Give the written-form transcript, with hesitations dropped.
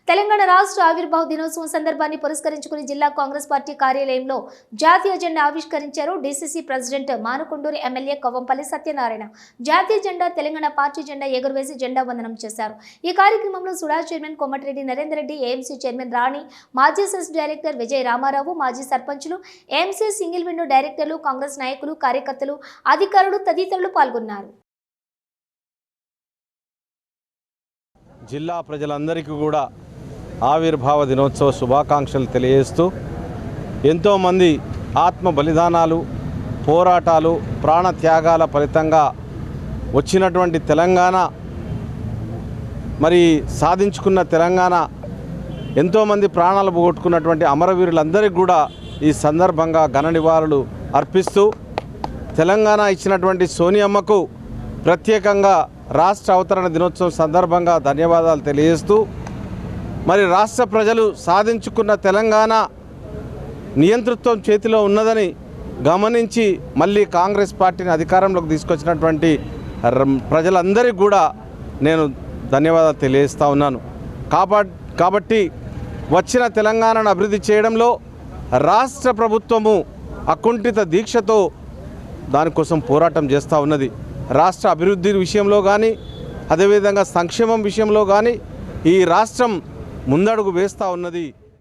తెలంగాణ రాష్ట్ర ఆవిర్భావ దినోత్సవం సందర్భాన్ని పురస్కరించుకుని జిల్లా కాంగ్రెస్ పార్టీ కార్యాలయంలో జాతీయ జెండా ఆవిష్కరించారు DCC president Manakondur MLA Kavvampalli Satyanarayana. జాతీయ జెండా తెలంగాణ పార్టీ జెండా ఎగురవేసి జెండా వందనం చేశారు. ఈ కార్యక్రమంలో SUDA chairman Komatireddy Narender Reddy, AMC chairman Rani, మాజీ సెస్ డైరెక్టర్ విజయ రామారావు, మాజీ సర్పంచులు, ఏఎంసీ సింగిల్ విండో డైరెక్టర్లు, కాంగ్రెస్ నాయకులు, కార్యకర్తలు, అధికారులు తదితరులు పాల్గొన్నారు. జిల్లా ప్రజలందరికీ కూడా ఆవిర్భావ దినోత్సవ శుభాకాంక్షలు తెలియజేస్తూ ఎంతోమంది ఆత్మ బలిదానాలు, పోరాటాలు, ప్రాణత్యాగాల ఫలితంగా వచ్చినటువంటి తెలంగాణ, మరి సాధించుకున్న తెలంగాణ, ఎంతోమంది ప్రాణాలు పోగొట్టుకున్నటువంటి అమరవీరులందరికీ కూడా ఈ సందర్భంగా ఘన నివాళులు అర్పిస్తూ తెలంగాణ ఇచ్చినటువంటి సోనియమ్మకు ప్రత్యేకంగా రాష్ట్ర అవతరణ దినోత్సవం సందర్భంగా ధన్యవాదాలు తెలియజేస్తూ, మరి రాష్ట్ర ప్రజలు సాధించుకున్న తెలంగాణ నియంతృత్వం చేతిలో ఉన్నదని గమనించి మళ్ళీ కాంగ్రెస్ పార్టీని అధికారంలోకి తీసుకొచ్చినటువంటి ప్రజలందరికీ కూడా నేను ధన్యవాదాలు తెలియజేస్తూ ఉన్నాను. కాబట్టి వచ్చిన తెలంగాణను అభివృద్ధి చేయడంలో రాష్ట్ర ప్రభుత్వము అకుంఠిత దీక్షతో దానికోసం పోరాటం చేస్తూ ఉన్నది. రాష్ట్ర అభివృద్ధి విషయంలో కానీ, అదేవిధంగా సంక్షేమం విషయంలో కానీ ఈ రాష్ట్రం ముందడుగు వేస్తూ ఉన్నది.